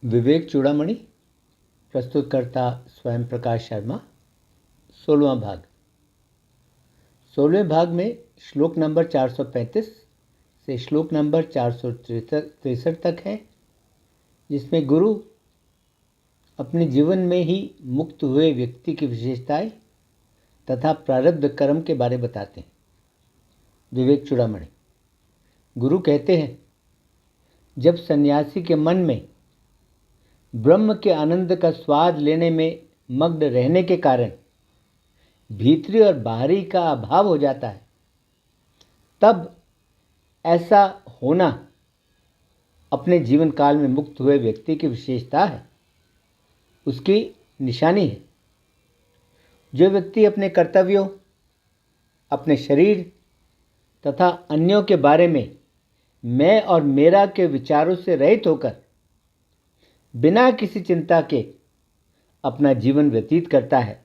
विवेक चूड़ामणि प्रस्तुतकर्ता स्वयं प्रकाश शर्मा। 16वां भाग। 16वें भाग में श्लोक नंबर 435 से श्लोक नंबर 463 तक है, जिसमें गुरु अपने जीवन में ही मुक्त हुए व्यक्ति की विशेषताएं तथा प्रारब्ध कर्म के बारे बताते हैं। विवेक चूड़ामणि गुरु कहते हैं, जब सन्यासी के मन में ब्रह्म के आनंद का स्वाद लेने में मग्न रहने के कारण भीतरी और बाहरी का अभाव हो जाता है, तब ऐसा होना अपने जीवन काल में मुक्त हुए व्यक्ति की विशेषता है, उसकी निशानी है। जो व्यक्ति अपने कर्तव्यों, अपने शरीर तथा अन्यों के बारे में मैं और मेरा के विचारों से रहित होकर बिना किसी चिंता के अपना जीवन व्यतीत करता है,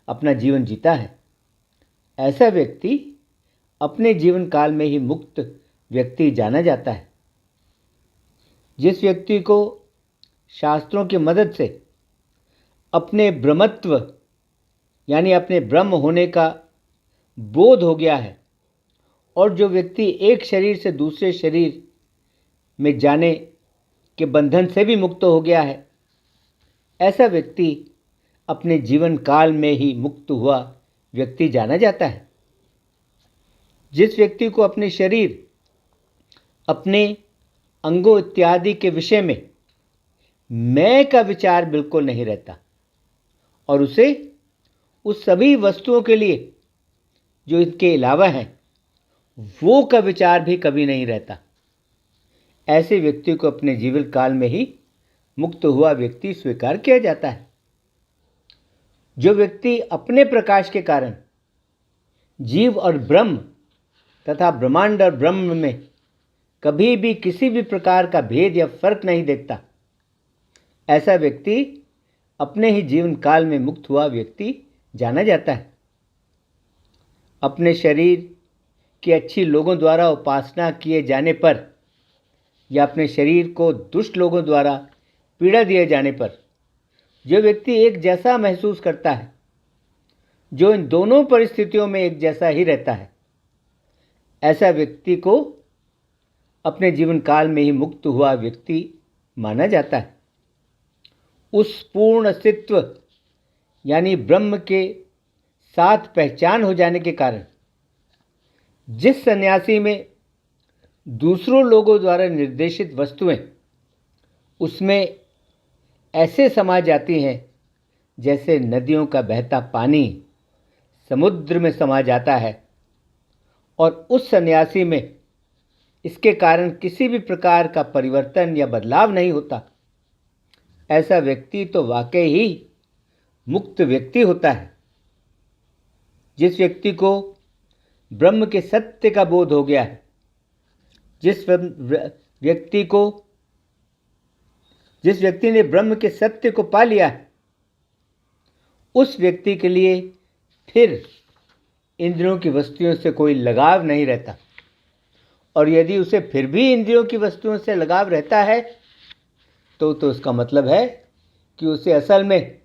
अपना जीवन जीता है, ऐसा व्यक्ति अपने जीवन काल में ही मुक्त व्यक्ति जाना जाता है। जिस व्यक्ति को शास्त्रों की मदद से अपने ब्रह्मत्व यानी अपने ब्रह्म होने का बोध हो गया है और जो व्यक्ति एक शरीर से दूसरे शरीर में जाने के बंधन से भी मुक्त हो गया है, ऐसा व्यक्ति अपने जीवन काल में ही मुक्त हुआ व्यक्ति जाना जाता है। जिस व्यक्ति को अपने शरीर, अपने अंगों इत्यादि के विषय में मैं का विचार बिल्कुल नहीं रहता और उसे उस सभी वस्तुओं के लिए जो इनके अलावा हैं वो का विचार भी कभी नहीं रहता, ऐसे व्यक्ति को अपने जीवन काल में ही मुक्त हुआ व्यक्ति स्वीकार किया जाता है। जो व्यक्ति अपने प्रकाश के कारण जीव और ब्रह्म तथा ब्रह्मांड और ब्रह्म में कभी भी किसी भी प्रकार का भेद या फर्क नहीं देखता, ऐसा व्यक्ति अपने ही जीवन काल में मुक्त हुआ व्यक्ति जाना जाता है। अपने शरीर की अच्छी लोगों द्वारा उपासना किए जाने पर या अपने शरीर को दुष्ट लोगों द्वारा पीड़ा दिए जाने पर जो व्यक्ति एक जैसा महसूस करता है, जो इन दोनों परिस्थितियों में एक जैसा ही रहता है, ऐसा व्यक्ति को अपने जीवन काल में ही मुक्त हुआ व्यक्ति माना जाता है। उस पूर्ण अस्तित्व यानी ब्रह्म के साथ पहचान हो जाने के कारण जिस सन्यासी में दूसरों लोगों द्वारा निर्देशित वस्तुएं उसमें ऐसे समा जाती हैं जैसे नदियों का बहता पानी समुद्र में समा जाता है, और उस सन्यासी में इसके कारण किसी भी प्रकार का परिवर्तन या बदलाव नहीं होता, ऐसा व्यक्ति तो वाकई ही मुक्त व्यक्ति होता है। जिस व्यक्ति को ब्रह्म के सत्य का बोध हो गया है, जिस व्यक्ति ने ब्रह्म के सत्य को पा लिया है, उस व्यक्ति के लिए फिर इंद्रियों की वस्तुओं से कोई लगाव नहीं रहता, और यदि उसे फिर भी इंद्रियों की वस्तुओं से लगाव रहता है तो उसका मतलब है कि उसे असल में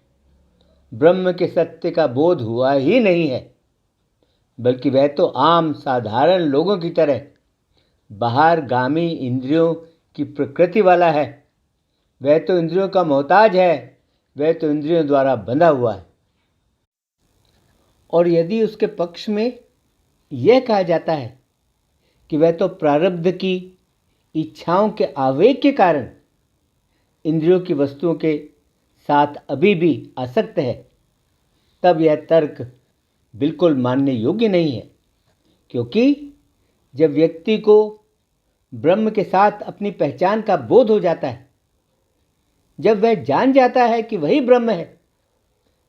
ब्रह्म के सत्य का बोध हुआ ही नहीं है, बल्कि वह तो आम साधारण लोगों की तरह बाहरगामी इंद्रियों की प्रकृति वाला है। वह तो इंद्रियों का मोहताज है, वह तो इंद्रियों द्वारा बंधा हुआ है। और यदि उसके पक्ष में यह कहा जाता है कि वह तो प्रारब्ध की इच्छाओं के आवेग के कारण इंद्रियों की वस्तुओं के साथ अभी भी आसक्त है, तब यह तर्क बिल्कुल मानने योग्य नहीं है, क्योंकि जब व्यक्ति को ब्रह्म के साथ अपनी पहचान का बोध हो जाता है, जब वह जान जाता है कि वही ब्रह्म है,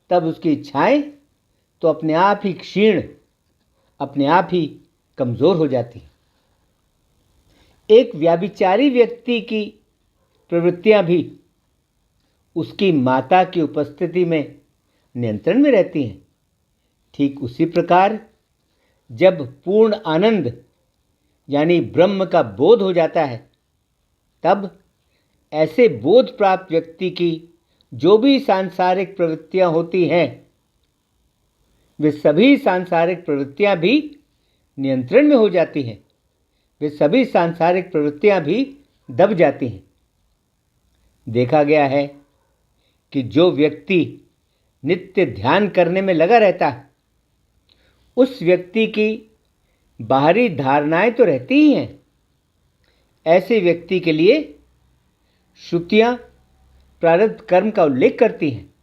तब उसकी इच्छाएं तो अपने आप ही क्षीण, अपने आप ही कमजोर हो जाती हैं। एक व्याभिचारी व्यक्ति की प्रवृत्तियां भी उसकी माता की उपस्थिति में नियंत्रण में रहती हैं। ठीक उसी प्रकार जब पूर्ण आनंद यानी ब्रह्म का बोध हो जाता है, तब ऐसे बोध प्राप्त व्यक्ति की जो भी सांसारिक प्रवृत्तियां होती हैं, वे सभी सांसारिक प्रवृत्तियां भी नियंत्रण में हो जाती हैं। वे सभी सांसारिक प्रवृत्तियां भी दब जाती हैं। देखा गया है कि जो व्यक्ति नित्य ध्यान करने में लगा रहता है, उस व्यक्ति की बाहरी धारणाएं तो रहती ही हैं। ऐसे व्यक्ति के लिए श्रुतियां प्रारब्ध कर्म का उल्लेख करती हैं।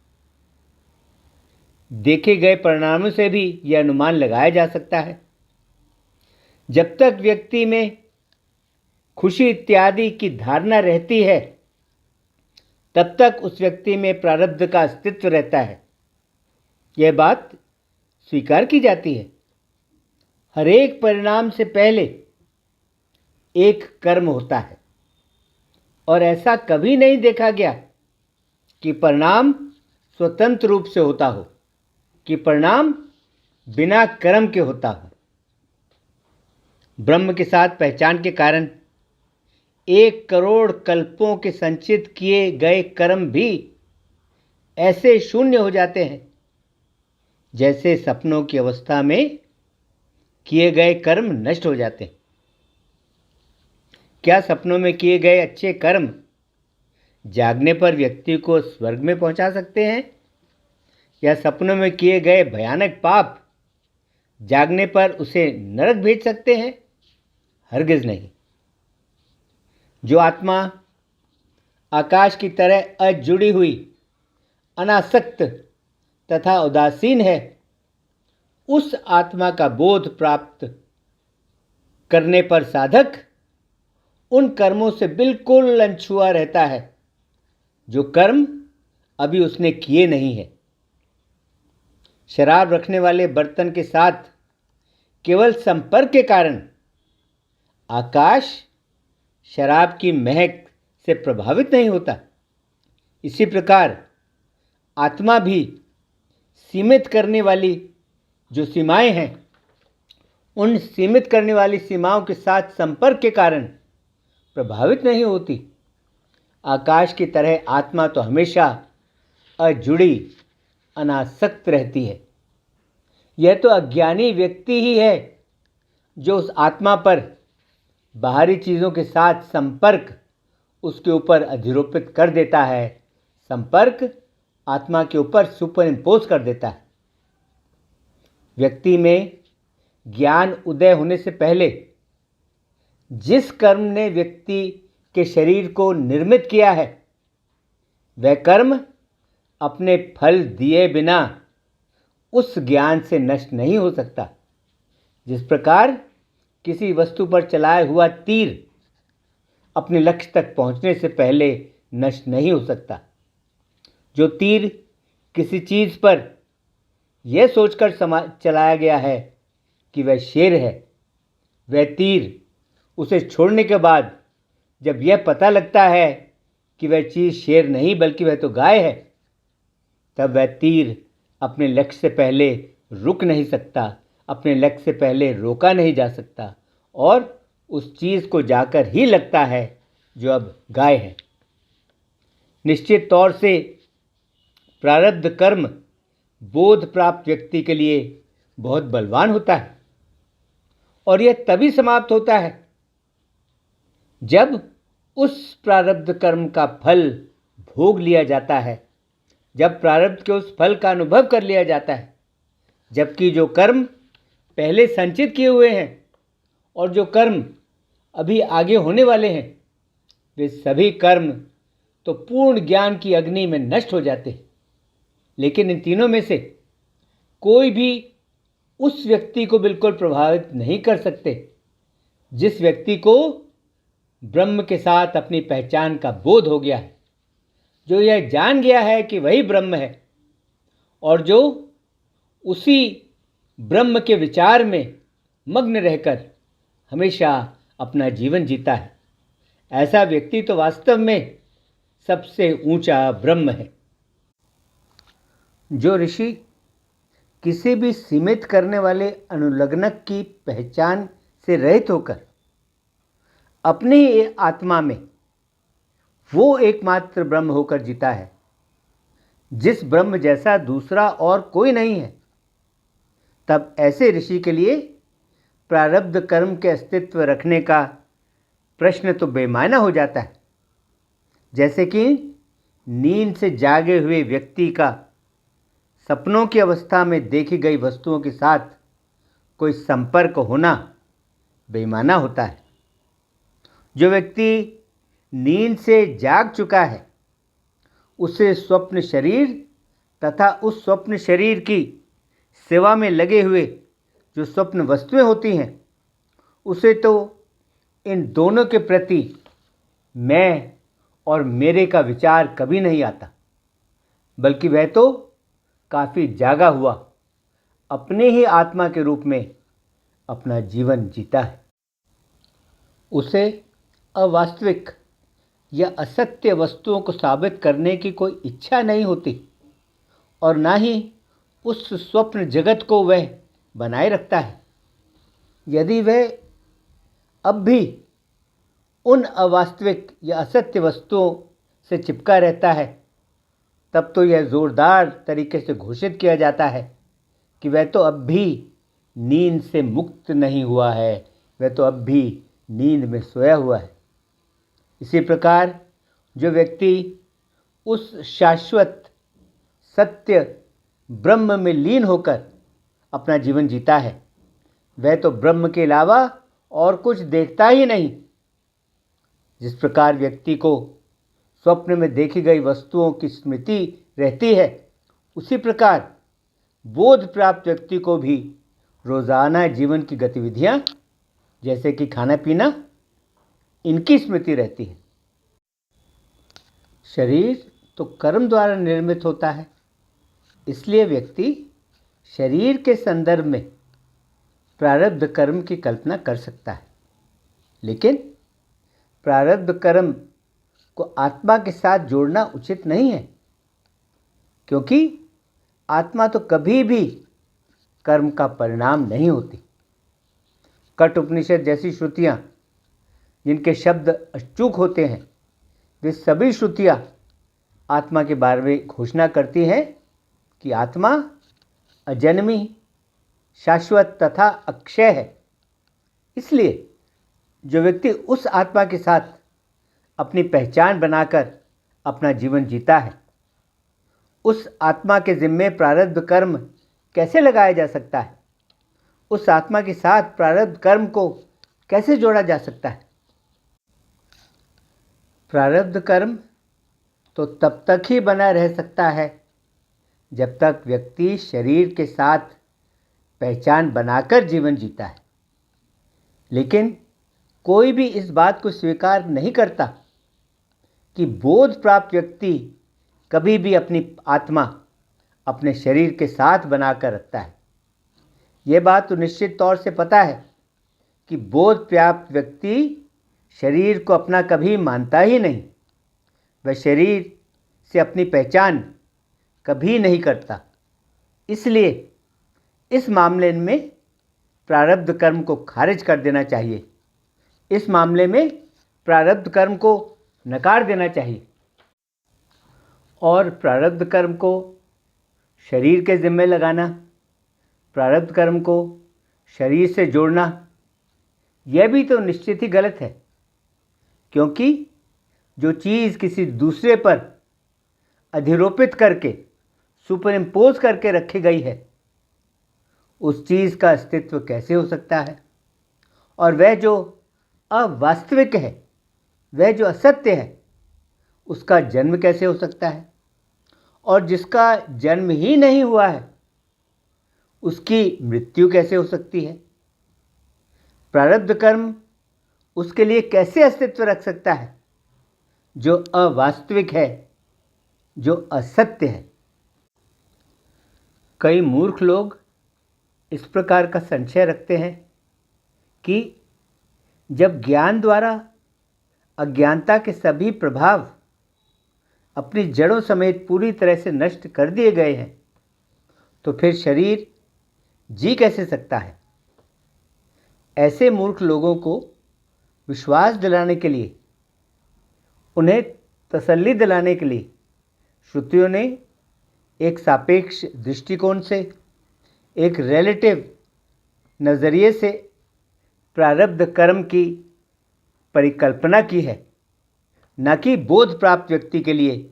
देखे गए परिणामों से भी यह अनुमान लगाया जा सकता है। जब तक व्यक्ति में खुशी इत्यादि की धारणा रहती है, तब तक उस व्यक्ति में प्रारब्ध का अस्तित्व रहता है। यह बात स्वीकार की जाती है। हर एक परिणाम से पहले एक कर्म होता है, और ऐसा कभी नहीं देखा गया कि परिणाम स्वतंत्र रूप से होता हो, कि परिणाम बिना कर्म के होता हो। ब्रह्म के साथ पहचान के कारण 1 करोड़ कल्पों के संचित किए गए कर्म भी ऐसे शून्य हो जाते हैं जैसे सपनों की अवस्था में किए गए कर्म नष्ट हो जाते हैं। क्या सपनों में किए गए अच्छे कर्म जागने पर व्यक्ति को स्वर्ग में पहुंचा सकते हैं, या सपनों में किए गए भयानक पाप जागने पर उसे नरक भेज सकते हैं? हरगिज नहीं। जो आत्मा आकाश की तरह अजुड़ी हुई, अनासक्त तथा उदासीन है, उस आत्मा का बोध प्राप्त करने पर साधक उन कर्मों से बिल्कुल अनछुआ रहता है जो कर्म अभी उसने किए नहीं है। शराब रखने वाले बर्तन के साथ केवल संपर्क के कारण आकाश शराब की महक से प्रभावित नहीं होता। इसी प्रकार आत्मा भी सीमित करने वाली जो सीमाएं हैं, उन सीमित करने वाली सीमाओं के साथ संपर्क के कारण प्रभावित नहीं होती। आकाश की तरह आत्मा तो हमेशा अजुड़ी, अनासक्त रहती है। यह तो अज्ञानी व्यक्ति ही है जो उस आत्मा पर बाहरी चीज़ों के साथ संपर्क उसके ऊपर अधिरोपित कर देता है, संपर्क आत्मा के ऊपर सुपर इम्पोज कर देता है। व्यक्ति में ज्ञान उदय होने से पहले जिस कर्म ने व्यक्ति के शरीर को निर्मित किया है, वह कर्म अपने फल दिए बिना उस ज्ञान से नष्ट नहीं हो सकता। जिस प्रकार किसी वस्तु पर चलाया हुआ तीर अपने लक्ष्य तक पहुंचने से पहले नष्ट नहीं हो सकता। जो तीर किसी चीज़ पर यह सोचकर चलाया गया है कि वह शेर है, वह तीर उसे छोड़ने के बाद जब यह पता लगता है कि वह चीज़ शेर नहीं बल्कि वह तो गाय है, तब वह तीर अपने लक्ष्य से पहले रुक नहीं सकता, अपने लक्ष्य से पहले रोका नहीं जा सकता, और उस चीज़ को जाकर ही लगता है जो अब गाय है। निश्चित तौर से प्रारब्ध कर्म बोध प्राप्त व्यक्ति के लिए बहुत बलवान होता है, और यह तभी समाप्त होता है जब उस प्रारब्ध कर्म का फल भोग लिया जाता है, जब प्रारब्ध के उस फल का अनुभव कर लिया जाता है। जबकि जो कर्म पहले संचित किए हुए हैं और जो कर्म अभी आगे होने वाले हैं, वे सभी कर्म तो पूर्ण ज्ञान की अग्नि में नष्ट हो जाते हैं। लेकिन इन तीनों में से कोई भी उस व्यक्ति को बिल्कुल प्रभावित नहीं कर सकते जिस व्यक्ति को ब्रह्म के साथ अपनी पहचान का बोध हो गया है, जो यह जान गया है कि वही ब्रह्म है, और जो उसी ब्रह्म के विचार में मग्न रहकर हमेशा अपना जीवन जीता है। ऐसा व्यक्ति तो वास्तव में सबसे ऊंचा ब्रह्म है। जो ऋषि किसी भी सीमित करने वाले अनुलग्नक की पहचान से रहित होकर अपनी ही आत्मा में वो एकमात्र ब्रह्म होकर जीता है, जिस ब्रह्म जैसा दूसरा और कोई नहीं है, तब ऐसे ऋषि के लिए प्रारब्ध कर्म के अस्तित्व रखने का प्रश्न तो बेमायना हो जाता है। जैसे कि नींद से जागे हुए व्यक्ति का सपनों की अवस्था में देखी गई वस्तुओं के साथ कोई संपर्क होना बेमाना होता है। जो व्यक्ति नींद से जाग चुका है, उसे स्वप्न शरीर तथा उस स्वप्न शरीर की सेवा में लगे हुए जो स्वप्न वस्तुएं होती हैं, उसे तो इन दोनों के प्रति मैं और मेरे का विचार कभी नहीं आता, बल्कि वह तो काफ़ी जागा हुआ अपने ही आत्मा के रूप में अपना जीवन जीता है। उसे अवास्तविक या असत्य वस्तुओं को साबित करने की कोई इच्छा नहीं होती और ना ही उस स्वप्न जगत को वह बनाए रखता है। यदि वह अब भी उन अवास्तविक या असत्य वस्तुओं से चिपका रहता है, तब तो यह ज़ोरदार तरीके से घोषित किया जाता है कि वह तो अब भी नींद से मुक्त नहीं हुआ है, वह तो अब भी नींद में सोया हुआ है। इसी प्रकार जो व्यक्ति उस शाश्वत सत्य ब्रह्म में लीन होकर अपना जीवन जीता है, वह तो ब्रह्म के अलावा और कुछ देखता ही नहीं। जिस प्रकार व्यक्ति को स्वप्न में देखी गई वस्तुओं की स्मृति रहती है, उसी प्रकार बोध प्राप्त व्यक्ति को भी रोज़ाना जीवन की गतिविधियां जैसे कि खाना पीना, इनकी स्मृति रहती है। शरीर तो कर्म द्वारा निर्मित होता है, इसलिए व्यक्ति शरीर के संदर्भ में प्रारब्ध कर्म की कल्पना कर सकता है, लेकिन प्रारब्ध कर्म को आत्मा के साथ जोड़ना उचित नहीं है, क्योंकि आत्मा तो कभी भी कर्म का परिणाम नहीं होती। कठ उपनिषद जैसी श्रुतियाँ जिनके शब्द अचूक होते हैं, वे सभी श्रुतियाँ आत्मा के बारे में घोषणा करती हैं कि आत्मा अजन्मी, शाश्वत तथा अक्षय है। इसलिए जो व्यक्ति उस आत्मा के साथ अपनी पहचान बनाकर अपना जीवन जीता है, उस आत्मा के जिम्मे प्रारब्ध कर्म कैसे लगाया जा सकता है? उस आत्मा के साथ प्रारब्ध कर्म को कैसे जोड़ा जा सकता है? प्रारब्ध कर्म तो तब तक ही बना रह सकता है जब तक व्यक्ति शरीर के साथ पहचान बनाकर जीवन जीता है। लेकिन कोई भी इस बात को स्वीकार नहीं करता कि बोध प्राप्त व्यक्ति कभी भी अपनी आत्मा अपने शरीर के साथ बनाकर रखता है। यह बात तो निश्चित तौर से पता है कि बोध प्राप्त व्यक्ति शरीर को अपना कभी मानता ही नहीं। वह शरीर से अपनी पहचान कभी नहीं करता। इसलिए इस मामले में प्रारब्ध कर्म को खारिज कर देना चाहिए। इस मामले में प्रारब्ध कर्म को नकार देना चाहिए और प्रारब्ध कर्म को शरीर के जिम्मे लगाना, प्रारब्ध कर्म को शरीर से जोड़ना, यह भी तो निश्चित ही गलत है, क्योंकि जो चीज़ किसी दूसरे पर अधिरोपित करके सुपर इम्पोज करके रखी गई है, उस चीज़ का अस्तित्व कैसे हो सकता है? और वह जो अवास्तविक है, वह जो असत्य है, उसका जन्म कैसे हो सकता है? और जिसका जन्म ही नहीं हुआ है, उसकी मृत्यु कैसे हो सकती है? प्रारब्ध कर्म उसके लिए कैसे अस्तित्व रख सकता है जो अवास्तविक है, जो असत्य है? कई मूर्ख लोग इस प्रकार का संशय रखते हैं कि जब ज्ञान द्वारा अज्ञानता के सभी प्रभाव अपनी जड़ों समेत पूरी तरह से नष्ट कर दिए गए हैं, तो फिर शरीर जी कैसे सकता है? ऐसे मूर्ख लोगों को विश्वास दिलाने के लिए उन्हें तसल्ली दिलाने के लिए श्रुतियों ने एक सापेक्ष दृष्टिकोण से, एक रिलेटिव नज़रिए से प्रारब्ध कर्म की परिकल्पना की है, न कि बोध प्राप्त व्यक्ति के लिए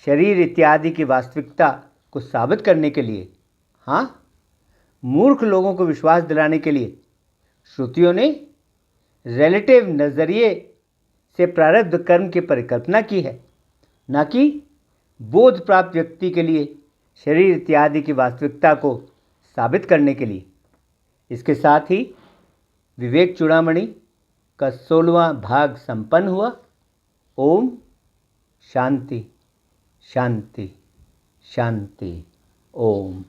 शरीर इत्यादि की वास्तविकता को साबित करने के लिए। हाँ, मूर्ख लोगों को विश्वास दिलाने के लिए श्रुतियों ने रिलेटिव नज़रिए से प्रारब्ध कर्म की परिकल्पना की है, न कि बोध प्राप्त व्यक्ति के लिए शरीर इत्यादि की वास्तविकता को साबित करने के लिए। इसके साथ ही विवेक चूड़ामणि का 16वां भाग संपन्न हुआ। ओम शांति शांति शांति। ओम।